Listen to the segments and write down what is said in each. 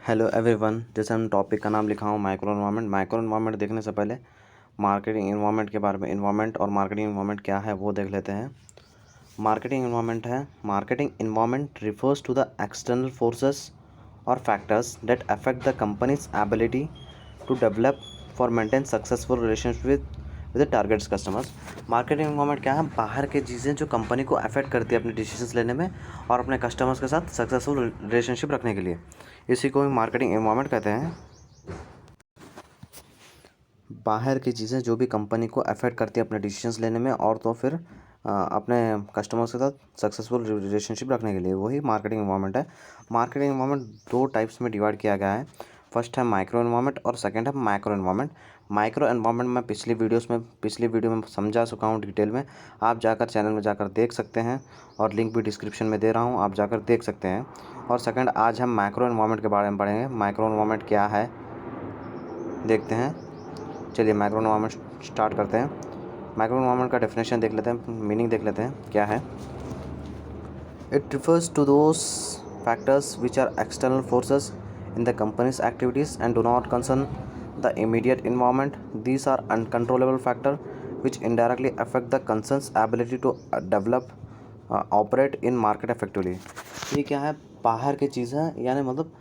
Hello everyone. जैसे हम topic का नाम लिखा हूँ माइक्रो इन्वायरमेंट। माइक्रो इन्वायरमेंट देखने से पहले मार्केटिंग इन्वायरमेंट के बारे में, इन्वायरमेंट और मार्केटिंग इन्वायरमेंट क्या है वो देख लेते हैं। मार्केटिंग इन्वायरमेंट है, marketing environment refers to the external forces और factors that affect the company's ability to develop for maintain successful relationship with targets customers. Marketing environment क्या है? बाहर की चीज़ें जो कंपनी को अफेक्ट करती है अपने डिसीजंस लेने में और अपने कस्टमर्स के साथ सक्सेसफुल रिलेशनशिप रखने के लिए, इसी को ही मार्केटिंग इन्वायरमेंट कहते हैं। बाहर की चीज़ें जो भी कंपनी को अफेक्ट करती है अपने डिसीजंस लेने में और तो फिर अपने कस्टमर्स के साथ सक्सेसफुल रिलेशनशिप रखने के लिए, वही मार्केटिंग इन्वायरमेंट है। मार्केटिंग इन्वायरमेंट दो टाइप्स में डिवाइड किया गया है। फर्स्ट है माइक्रो इन्वायरमेंट और सेकंड है माइक्रो इन्वायरमेंट। माइक्रो इन्वायरमेंट मैं पिछली वीडियो में समझा चुका हूँ डिटेल में। आप जाकर चैनल में जाकर देख सकते हैं और लिंक भी डिस्क्रिप्शन में दे रहा हूँ, आप जाकर देख सकते हैं। और सेकंड, आज हम माइक्रो इन्वायरमेंट के बारे में पढ़ेंगे। माइक्रो इन्वायरमेंट क्या है देखते हैं। चलिए माइक्रो इन्वायरमेंट स्टार्ट करते हैं। माइक्रो इन्वायरमेंट का डेफिनेशन देख लेते हैं, मीनिंग देख लेते हैं क्या है। It refers to those factors which are external forces in the company's activities and do not concern the immediate environment. These are uncontrollable factor which indirectly affect the concern's ability to develop operate in market effectively. ये क्या है? बाहर की चीज़ें, यानी मतलब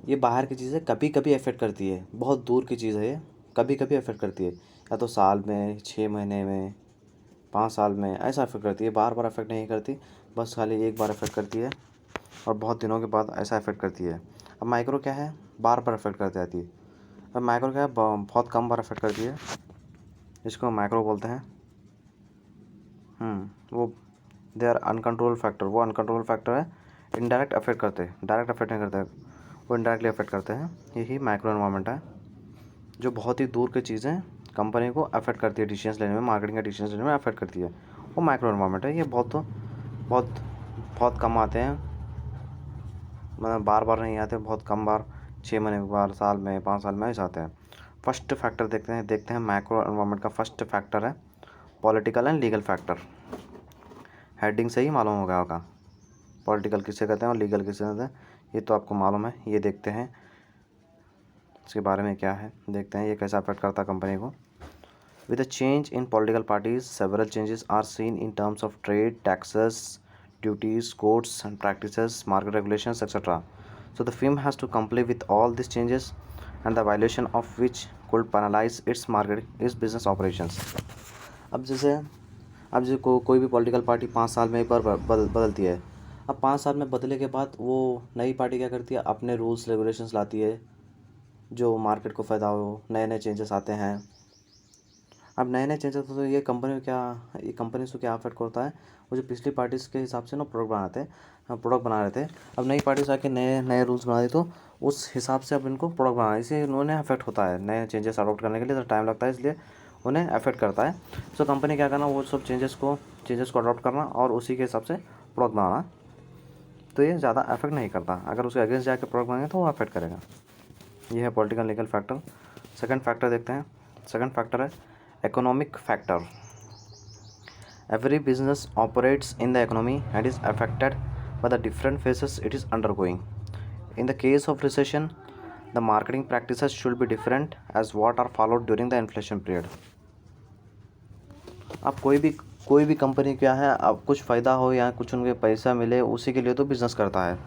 ये बाहर की चीज़ें कभी कभी अफेक्ट करती है, बहुत दूर की चीज़ है ये, कभी कभी अफेक्ट करती है, या तो साल में, 6 महीने में, 5 साल में, ऐसा अफेक्ट करती है। बार बार अफेक्ट नहीं करती, बस खाली एक बार अफेक्ट करती है और बहुत दिनों के बाद ऐसा अफेक्ट करती है। अब माइक्रो क्या है? बार बार अफेक्ट करती रहती है। अब माइक्रो क्या है? बहुत कम बार अफेक्ट करती है, इसको माइक्रो बोलते हैं। वो दे आर अनकंट्रोल फैक्टर, वो अनकंट्रोल फैक्टर है। इनडायरेक्ट अफेक्ट करते हैं, डायरेक्ट अफेक्ट नहीं करते, वो इनडायरेक्टली अफेक्ट करते हैं। यही माइक्रो इन्वायरमेंट है, जो बहुत ही दूर की चीज़ें कंपनी को अफेक्ट करती है, डिसीजंस लेने में, मार्केटिंग का डिसीजंस लेने में अफेक्ट करती है, वो माइक्रो इन्वायरमेंट है। ये बहुत बहुत बहुत कम आते हैं, मतलब बार बार नहीं आते, बहुत कम बार, 6 महीने के बार, साल में, 5 साल में ऐसे आते हैं। फर्स्ट फैक्टर देखते हैं माइक्रो इन्वायरमेंट का फर्स्ट फैक्टर है political and legal factor. Heading से ही मालूम होगा पॉलिटिकल किसे कहते हैं और लीगल किसे कहते हैं, ये तो आपको मालूम है। ये देखते हैं इसके बारे में क्या है, देखते हैं ये कैसा अफेक्ट करता है कंपनी को। With a change in political parties, several changes are seen in terms of trade, taxes, duties, codes and practices, market regulations, etc. So the firm has to comply with all these changes, and the violation of which could penalize its business operations. अब जैसे कोई भी political party 5 साल में एक बार बदलती है। अब 5 साल में बदले के बाद वो नई पार्टी क्या करती है? अपने रूल्स रेगुलेशंस लाती है जो मार्केट को फ़ायदा हो, नए नए चेंजेस आते हैं। अब नए नए चेंजेस तो ये कंपनी को क्या अफेक्ट करता है? वो जो पिछली पार्टीज़ के हिसाब से ना प्रोडक्ट बना रहे थे, अब नई पार्टीज आके नए नए रूल्स बना दी, तो उस हिसाब से अब इनको प्रोडक्ट बनाना है, इसलिए इन्होंने अफेक्ट होता है। नए चेंजेस अडॉप्ट करने के लिए तो टाइम लगता है, इसलिए उन्हें अफेक्ट करता है। सो कंपनी क्या करना, वो सब चेंजेस को अडॉप्ट करना और उसी के हिसाब से प्रोडक्ट बनाना, तो ये ज़्यादा अफेक्ट नहीं करता। अगर उसके अगेंस्ट जाके प्रोडक्ट बनाएंगे तो वो अफेक्ट करेगा। ये है political legal factor. Second factor देखते हैं। सेकंड फैक्टर है economic factor. Every business operates in the economy and is affected by the different phases it is undergoing. In the case of recession, the marketing practices should be different as what are followed during the inflation period. अब कोई भी company क्या है, अब कुछ फ़ायदा हो या कुछ उनके पैसा मिले, उसी के लिए तो बिज़नेस करता है।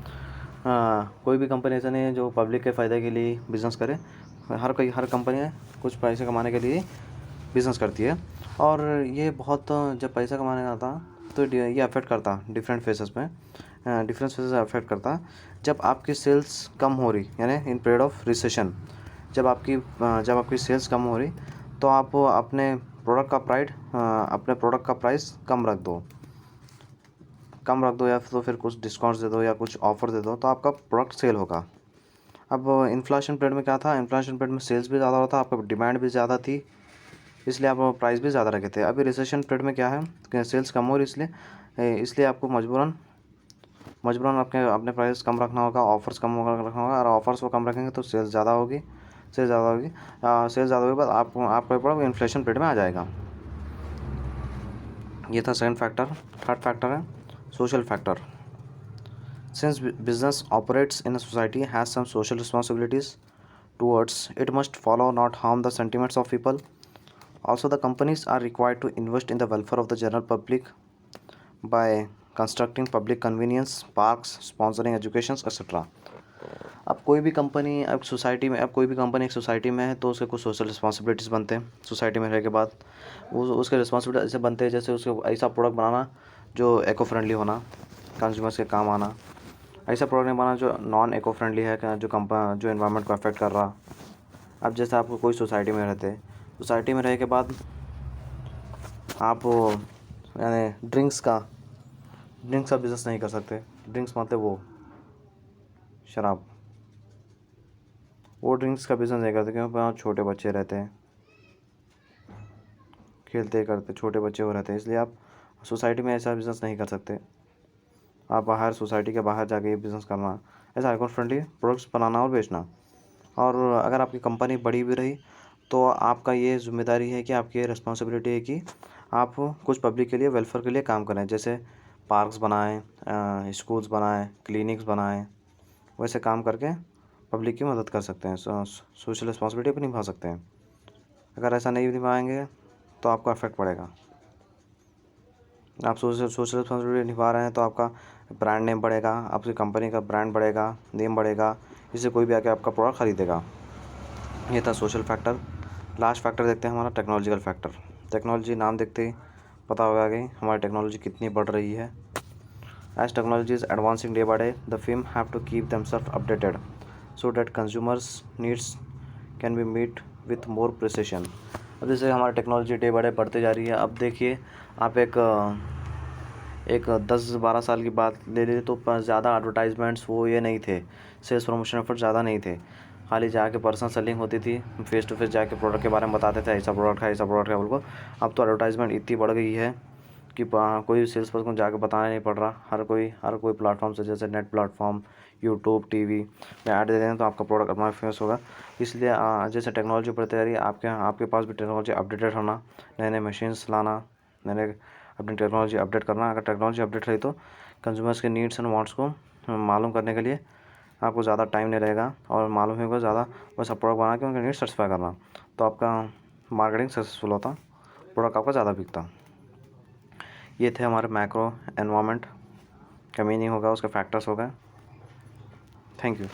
कोई भी कंपनी ऐसा नहीं है जो पब्लिक के फ़ायदे के लिए बिज़नेस करे। हर कंपनी कुछ पैसे कमाने के लिए बिज़नेस करती है। और ये बहुत, जब पैसा कमाने का आता तो ये अफेक्ट करता डिफरेंट फेसेस में, अफेक्ट करता। जब आपकी सेल्स कम हो रही, यानी इन पीरियड ऑफ रिसेशन, जब आपकी सेल्स कम हो रही, तो आप अपने प्रोडक्ट का प्राइस कम रख दो या तो फिर कुछ डिस्काउंट्स दे दो या कुछ ऑफ़र दे दो, तो आपका प्रोडक्ट सेल होगा। अब इन्फ्लेशन पीरियड में क्या था? इन्फ्लेशन पीरियड में सेल्स भी ज़्यादा होता, आपका डिमांड भी ज़्यादा थी, इसलिए आप प्राइस भी ज़्यादा रखे थे। अभी रिसेशन पीरियड में क्या है कि सेल्स कम हो रही, इसलिए आपको मजबूरन अपने प्राइस कम रखना होगा, ऑफ़र्स कम रखना होगा। और ऑफ़र्स को कम रखेंगे तो सेल्स ज़्यादा होगी, सेल्स ज़्यादा होगी बाद आपका प्रोडक्ट इन्फ्लेशन पीरियड में आ जाएगा। ये था सेकंड फैक्टर। थर्ड फैक्टर है social factor. Since business operates in a society has some social responsibilities towards it must follow not harm the sentiments of people. Also, the companies are required to invest in the welfare of the general public by constructing public convenience, parks, sponsoring educations, etc. अब कोई भी company अब society में अब कोई भी company एक society में है तो उसके कुछ सोशल रिस्पॉन्सिबिलिटीज़ बनते हैं सोसाइटी में रहने के बाद। वो उसके रिस्पॉन्सिबिलिटी ऐसे बनते हैं जैसे उसके ऐसा प्रोडक्ट बनाना जो एको फ्रेंडली होना, कंज्यूमर्स के काम आना। ऐसा प्रोडक्ट नहीं बनाना जो नॉन एको फ्रेंडली है, जो एनवायरनमेंट को अफेक्ट कर रहा। अब जैसे आपको कोई सोसाइटी में रहते, सोसाइटी में रहने के बाद आप यानी ड्रिंक्स का बिज़नेस नहीं कर सकते। ड्रिंक्स मतलब वो शराब, वो ड्रिंक्स का बिज़नेस नहीं करते क्योंकि वहाँ छोटे बच्चे रहते हैं, खेलते करते छोटे बच्चे वो रहते हैं, इसलिए आप सोसाइटी में ऐसा बिज़नेस नहीं कर सकते। आप बाहर सोसाइटी के बाहर जाके ये बिज़नेस करना, ऐसा इको फ्रेंडली प्रोडक्ट्स बनाना और बेचना। और अगर आपकी कंपनी बड़ी भी रही तो आपका ये जिम्मेदारी है कि आपकी ये रिस्पॉन्सिबिलिटी है कि आप कुछ पब्लिक के लिए वेलफेयर के लिए काम करें, जैसे पार्क्स बनाएं, स्कूल्स बनाएं, क्लिनिक्स बनाएं। वैसे काम करके पब्लिक की मदद कर सकते हैं, सोशल रिस्पॉन्सिबिलिटी भी निभा सकते हैं। अगर ऐसा नहीं निभाएंगे तो आपको अफेक्ट पड़ेगा। आप सोशल रिस्पॉन्सिबिलिटी निभा रहे हैं तो आपका ब्रांड नेम बढ़ेगा, आपकी कंपनी का ब्रांड बढ़ेगा, नेम बढ़ेगा, इससे कोई भी आके आपका प्रोडक्ट ख़रीदेगा। ये था सोशल फैक्टर। लास्ट फैक्टर देखते हैं हमारा टेक्नोलॉजिकल फैक्टर। टेक्नोलॉजी नाम देखते ही पता होगा कि हमारी टेक्नोलॉजी कितनी बढ़ रही है। As technology is advancing day by day the firm have to keep themselves updated so that consumers needs can be meet with more precision. अब जैसे हमारी टेक्नोलॉजी डे बाय डे बढ़ते जा रही है, अब देखिए आप एक 10-12 साल की बात ले लीजिए तो ज़्यादा एडवर्टाइजमेंट्स वो ये नहीं थे, सेल्स प्रमोशन एफर्ट ज़्यादा नहीं थे, खाली जाके पर्सनल सेलिंग होती थी, फेस टू फेस जाके प्रोडक्ट के बारे में बताते थे ऐसा प्रोडक्ट है ऐसा प्रोडक्ट है बोल। अब तो एडवर्टाइजमेंट इतनी बढ़ गई है कि कोई सेल्स पर्सन को जाके बताना नहीं पड़ रहा। हर कोई प्लेटफॉर्म से, जैसे नेट प्लेटफॉर्म, यूट्यूब, टीवी में ऐड दे दें तो आपका प्रोडक्ट अपना फेमस होगा। इसलिए जैसे टेक्नोलॉजी बढ़ती जा रही है आपके पास भी टेक्नोलॉजी अपडेटेड होना, नए नए मशीन्स लाना, नए अपनी टेक्नोलॉजी अपडेट करना। अगर टेक्नोलॉजी अपडेट रही तो कंज्यूमर्स के नीड्स एंड वांट्स को मालूम करने के लिए आपको ज़्यादा टाइम नहीं रहेगा और मालूम होगा ज़्यादा वैसा प्रोडक्ट बना के उनके नीड्स सेटिस्फाई करना, तो आपका मार्केटिंग सक्सेसफुल होता, प्रोडक्ट आपका ज़्यादा बिकता। ये थे हमारे मैक्रो एनवायरनमेंट का मीनिंग होगा, उसके फैक्टर्स हो गए। Thank you.